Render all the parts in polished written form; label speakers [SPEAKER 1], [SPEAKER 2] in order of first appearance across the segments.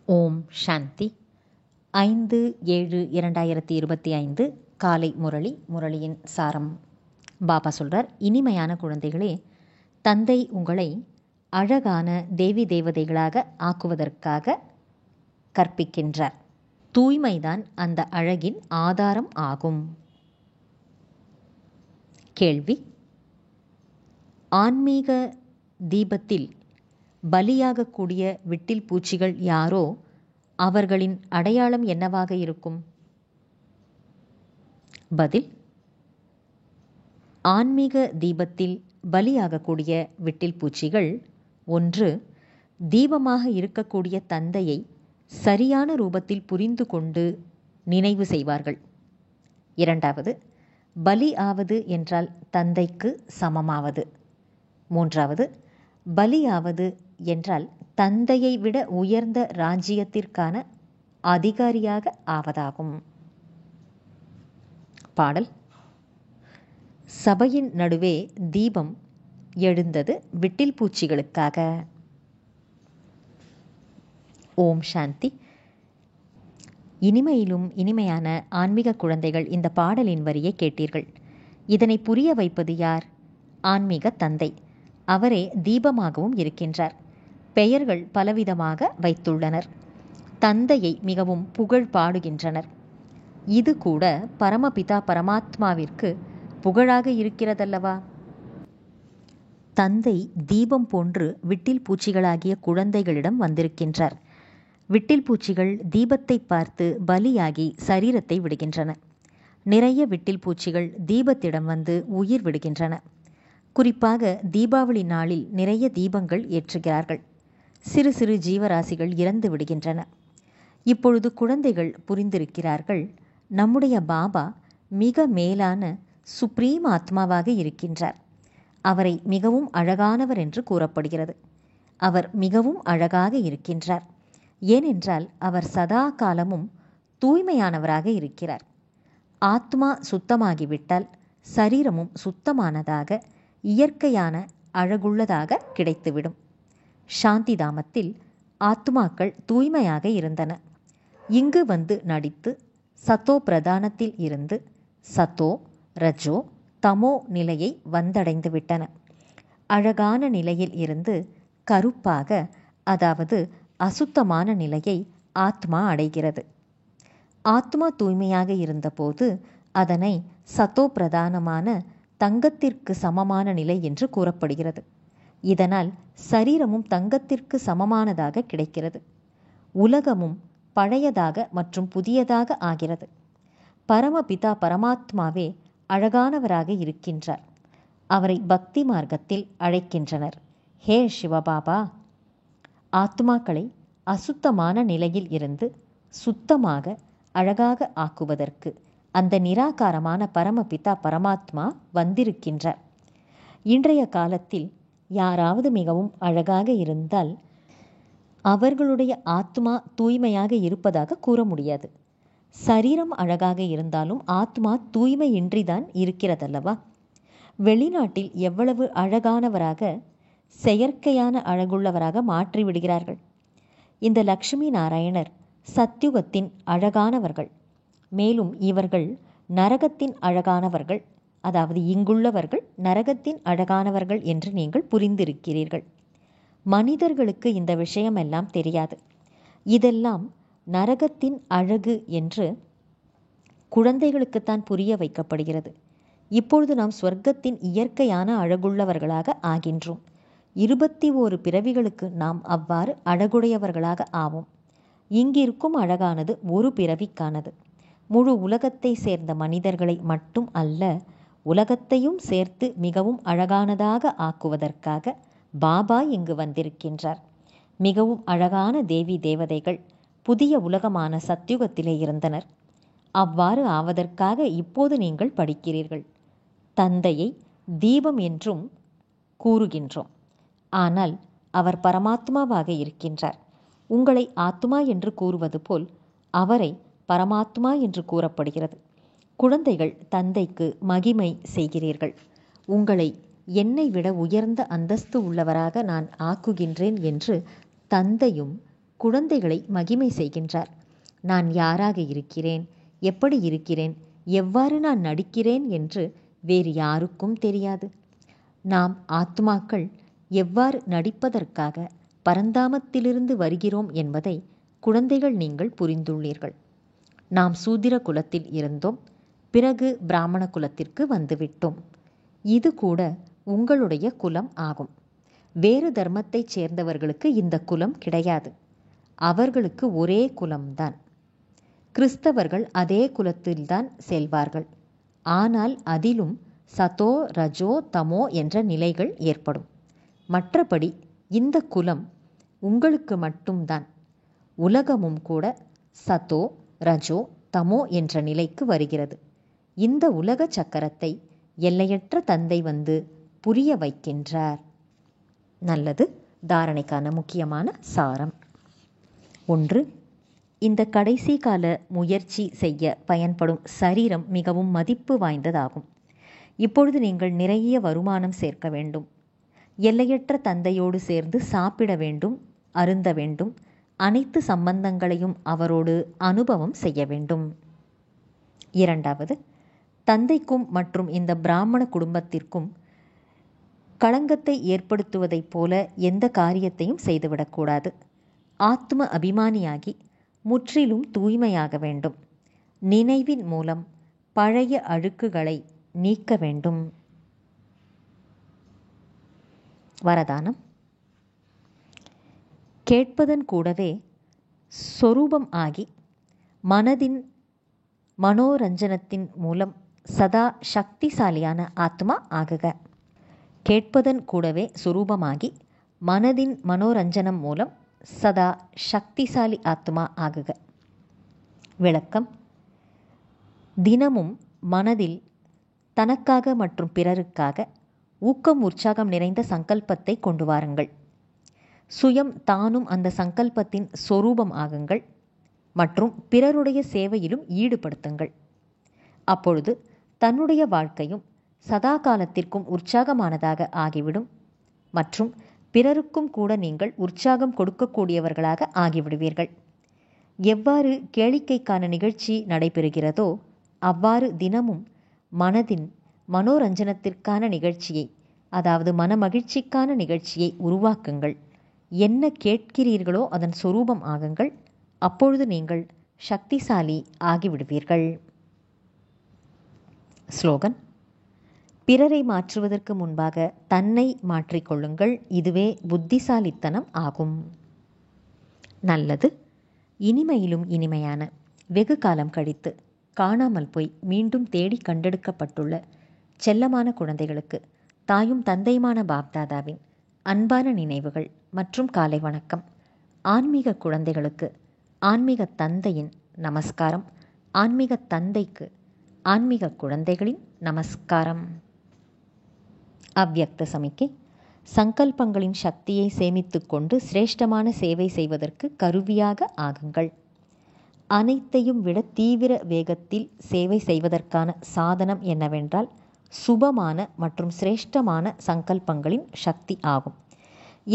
[SPEAKER 1] ஓம் சாந்தி. 5/7/2025 காலை முரளியின் சாரம். பாபா சொல்றார், இனிமையான குழந்தைகளே, தந்தை உங்களை அழகான தேவி தேவதைகளாக ஆக்குவதற்காக கற்பிக்கின்றார். தூய்மைதான் அந்த அழகின் ஆதாரம் ஆகும். கேள்வி: ஆன்மீக தீபத்தில் பலியாகக்கூடிய விட்டில் பூச்சிகள் யாரோ அவர்களின் அடையாளம் என்னவாக இருக்கும்? பதில்: ஆன்மீக தீபத்தில் பலியாகக்கூடிய விட்டில் பூச்சிகள், 1. தீபமாக இருக்கக்கூடிய தந்தையை சரியான ரூபத்தில் புரிந்து கொண்டு நினைவு செய்வார்கள். 2. பலி ஆவது என்றால் தந்தைக்கு சமமாவது. 3. பலியாவது என்றால் தந்தையை விட உயர்ந்த ராஜ்யத்திற்கான அதிகாரியாக ஆவதாகும். பாடல். சபையின் நடுவே தீபம் எழுந்தது விட்டில் பூச்சிகளுக்காக. ஓம் சாந்தி. இனிமையிலும் இனிமையான ஆன்மீக குழந்தைகள், இந்த பாடலின் வரியை கேட்டீர்கள். இதனை புரிய வைப்பது யார்? ஆன்மீக தந்தை. அவரே தீபமாகவும் இருக்கின்றார். பெயர்கள் பலவிதமாக வைத்துள்ளனர். தந்தையை மிகவும் புகழ் பாடுகின்றனர். இது கூட பரமபிதா பரமாத்மாவிற்கு புகழாக இருக்கிறதல்லவா? தந்தை தீபம் போன்று விட்டில் பூச்சிகளாகிய குழந்தைகளிடம் வந்திருக்கின்றார். விட்டில் பூச்சிகள் தீபத்தை பார்த்து பலியாகி சரீரத்தை விடுகின்றன. நிறைய விட்டில் பூச்சிகள் தீபத்திடம் வந்து உயிர் விடுகின்றன. குறிப்பாக தீபாவளி நாளில் நிறைய தீபங்கள் ஏற்றுகிறார்கள். சிறு சிறு ஜீவராசிகள் இறந்து விடுகின்றன. இப்பொழுது குழந்தைகள் புரிந்திருக்கிறார்கள், நம்முடைய பாபா மிக மேலான சுப்ரீம் ஆத்மாவாக இருக்கின்றார். அவரை மிகவும் அழகானவர் என்று கூறப்படுகிறது. அவர் மிகவும் அழகாக இருக்கின்றார். ஏனென்றால் அவர் சதா காலமும் தூய்மையானவராக இருக்கிறார். ஆத்மா சுத்தமாகிவிட்டால் சரீரமும் சுத்தமானதாக, இயற்கையான அழகுள்ளதாக கிடைத்துவிடும். சாந்தி தாமத்தில் ஆத்மாக்கள் தூய்மையாக இருந்தன. இங்கு வந்து நடித்து சத்தோ பிரதானத்தில் இருந்து சத்தோ, ரஜோ, தமோ நிலையை வந்தடைந்து விட்டன. அழகான நிலையில் இருந்து கருப்பாக, அதாவது அசுத்தமான நிலையை ஆத்மா அடைகிறது. ஆத்மா தூய்மையாக இருந்தபோது அதனை சத்தோ பிரதானமான தங்கத்திற்கு சமமான நிலை என்று கூறப்படுகிறது. இதனால் சரீரமும் தங்கத்திற்கு சமமானதாக கிடைக்கிறது. உலகமும் பழையதாக மற்றும் புதியதாக ஆகிறது. பரமபிதா பரமாத்மாவே அழகானவராக இருக்கின்றார். அவரை பக்தி மார்க்கத்தில் அழைக்கின்றனர். ஹே சிவபாபா, ஆத்மாக்களை அசுத்தமான நிலையில் இருந்து சுத்தமாக அழகாக ஆக்குவதற்கு அந்த நிராகாரமான பரமபிதா பரமாத்மா வந்திருக்கின்றார். இன்றைய காலத்தில் யாராவது மிகவும் அழகாக இருந்தால் அவர்களுடைய ஆத்மா தூய்மையாக இருப்பதாக கூற முடியாது. சரீரம் அழகாக இருந்தாலும் ஆத்மா தூய்மையின்றிதான் இருக்கிறதல்லவா? வெளிநாட்டில் எவ்வளவு அழகானவராக, செயற்கையான அழகுள்ளவராக மாற்றிவிடுகிறார்கள். இந்த லக்ஷ்மி நாராயணர் சத்யுகத்தின் அழகானவர்கள். மேலும் இவர்கள் நரகத்தின் அழகானவர்கள், அதாவது இங்குள்ளவர்கள் நரகத்தின் அழகானவர்கள் என்று நீங்கள் புரிந்திருக்கிறீர்கள். மனிதர்களுக்கு இந்த விஷயமெல்லாம் தெரியாது. இதெல்லாம் நரகத்தின் அழகு என்று குழந்தைகளுக்குத்தான் புரிய வைக்கப்படுகிறது. இப்பொழுது நாம் சொர்க்கத்தின் இயற்கையான அழகுள்ளவர்களாக ஆகின்றோம். 21 பிறவிகளுக்கு நாம் அவ்வாறு அழகுடையவர்களாக ஆவோம். இங்கிருக்கும் அழகானது ஒரு பிறவிக்கானது. முழு உலகத்தை சேர்ந்த மனிதர்களை மட்டும் அல்ல, உலகத்தையும் சேர்த்து மிகவும் அழகானதாக ஆக்குவதற்காக பாபா இங்கு வந்திருக்கின்றார். மிகவும் அழகான தேவி தேவதைகள் புதிய உலகமான சத்யுகத்திலே இருந்தனர். அவ்வாறு ஆவதற்காக இப்போது நீங்கள் படிக்கிறீர்கள். தந்தையை தீபம் என்றும் கூறுகின்றோம். ஆனால் அவர் பரமாத்மாவாக இருக்கின்றார். உங்களை ஆத்மா என்று கூறுவது போல் அவரை பரமாத்மா என்று கூறப்படுகிறது. குழந்தைகள் தந்தைக்கு மகிமை செய்கிறீர்கள். உங்களை என்னை விட உயர்ந்த அந்தஸ்து உள்ளவராக நான் ஆக்குகின்றேன் என்று தந்தையும் குழந்தைகளை மகிமை செய்கின்றார். நான் யாராக இருக்கிறேன், எப்படி இருக்கிறேன், எவ்வாறு நான் நடிக்கிறேன் என்று வேறு யாருக்கும் தெரியாது. நாம் ஆத்மாக்கள் எவ்வாறு நடிப்பதற்காக பரந்தாமத்திலிருந்து வருகிறோம் என்பதை குழந்தைகள் நீங்கள் புரிந்துள்ளீர்கள். நாம் சூத்திர குலத்தில் இருந்தோம், பிறகு பிராமண குலத்திற்கு வந்துவிட்டோம். இது கூட உங்களுடைய குலம் ஆகும். வேறு தர்மத்தைச் சேர்ந்தவர்களுக்கு இந்த குலம் கிடையாது. அவர்களுக்கு ஒரே குலம்தான். கிறிஸ்தவர்கள் அதே குலத்தில்தான் செல்வார்கள். ஆனால் அதிலும் சதோ ரஜோ தமோ என்ற நிலைகள் ஏற்படும். மற்றபடி இந்த குலம் உங்களுக்கு மட்டும்தான். உலகமும் கூட சதோ ரஜோ தமோ என்ற நிலைக்கு வருகிறது. இந்த உலக சக்கரத்தை எல்லையற்ற தந்தை வந்து புரிய வைக்கின்றார். நல்லது. தாரணைக்கான முக்கியமான சாரம். 1. இந்த கடைசி கால முயற்சி செய்ய பயன்படும் சரீரம் மிகவும் மதிப்பு வாய்ந்ததாகும். இப்பொழுது நீங்கள் நிறைய வருமானம் சேர்க்க வேண்டும். எல்லையற்ற தந்தையோடு சேர்ந்து சாப்பிட வேண்டும், அருந்த வேண்டும், அனைத்து சம்பந்தங்களையும் அவரோடு அனுபவம் செய்ய வேண்டும். 2. தந்தைக்கும் மற்றும் இந்த பிராமண குடும்பத்திற்கும் களங்கத்தை ஏற்படுத்துவதைப் போல எந்த காரியத்தையும் செய்துவிடக்கூடாது. ஆத்ம அபிமானியாகி முற்றிலும் தூய்மையாக வேண்டும். நினைவின் மூலம் பழைய அழுக்குகளை நீக்க வேண்டும். வரதானம். கேட்பதன் கூடவே சொரூபம் ஆகி மனதின் மனோரஞ்சனத்தின் மூலம் சதா சக்திசாலியான ஆத்மா ஆகுக. கேட்பதன் கூடவே சொரூபமாகி மனதின் மனோரஞ்சனம் மூலம் சதா சக்திசாலி ஆத்மா ஆகுக. விளக்கம். தினமும் மனதில் தனக்காக மற்றும் பிறருக்காக ஊக்கம் உற்சாகம் நிறைந்த சங்கல்பத்தை கொண்டு வாருங்கள். சுயம் தானும் அந்த சங்கல்பத்தின் சொரூபம் ஆகுங்கள் மற்றும் பிறருடைய சேவையிலும் ஈடுபடுத்துங்கள். அப்பொழுது தன்னுடைய வாழ்க்கையும் சதா காலத்திற்கும் உற்சாகமானதாக ஆகிவிடும் மற்றும் பிறருக்கும் கூட நீங்கள் உற்சாகம் கொடுக்கக்கூடியவர்களாக ஆகிவிடுவீர்கள். எவ்வாறு கேளிக்கைக்கான நிகழ்ச்சி நடைபெறுகிறதோ அவ்வாறு தினமும் மனதின் மனோரஞ்சனத்திற்கான நிகழ்ச்சியை, அதாவது மனமகிழ்ச்சிக்கான நிகழ்ச்சியை உருவாக்குங்கள். என்ன கேட்கிறீர்களோ அதன் சொரூபம் ஆகுங்கள். அப்பொழுது நீங்கள் சக்திசாலி ஆகிவிடுவீர்கள். ஸ்லோகன். பிறரை மாற்றுவதற்கு முன்பாக தன்னை மாற்றிக்கொள்ளுங்கள். இதுவே புத்திசாலித்தனம் ஆகும். நல்லது. இனிமையிலும் இனிமையான, வெகு காலம் கழித்து காணாமல் போய் மீண்டும் தேடி கண்டெடுக்கப்பட்டுள்ள செல்லமான குழந்தைகளுக்கு தாயும் தந்தையுமான பாப்தாதாவின் அன்பான நினைவுகள் மற்றும் காலை வணக்கம். ஆன்மீக குழந்தைகளுக்கு ஆன்மீக தந்தையின் நமஸ்காரம். ஆன்மீக தந்தைக்கு ஆன்மீக குழந்தைகளின் நமஸ்காரம். அவ்யக்த சமிக்கை. சங்கல்பங்களின் சக்தியை சேமித்து கொண்டு சிரேஷ்டமான சேவை செய்வதற்கு கருவியாக ஆகுங்கள். அனைத்தையும் விட தீவிர வேகத்தில் சேவை செய்வதற்கான சாதனம் என்னவென்றால் சுபமான மற்றும் சிரேஷ்டமான சங்கல்பங்களின் சக்தி ஆகும்.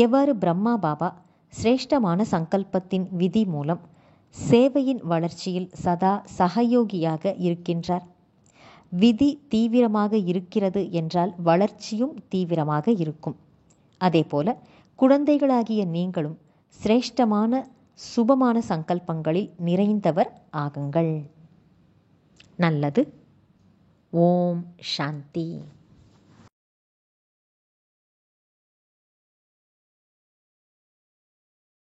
[SPEAKER 1] எவ்வாறு பிரம்மா பாபா சிரேஷ்டமான சங்கல்பத்தின் விதி மூலம் சேவையின் வளர்ச்சியில் சதா சகயோகியாக இருக்கின்றார். விதி தீவிரமாக இருக்கிறது என்றால் வளர்ச்சியும் தீவிரமாக இருக்கும். அதேபோல குழந்தைகளாகிய நீங்களும் சிரேஷ்டமான சுபமான சங்கல்பங்களில் நிறைந்தவர் ஆகுங்கள். நல்லது. ஓம் சாந்தி.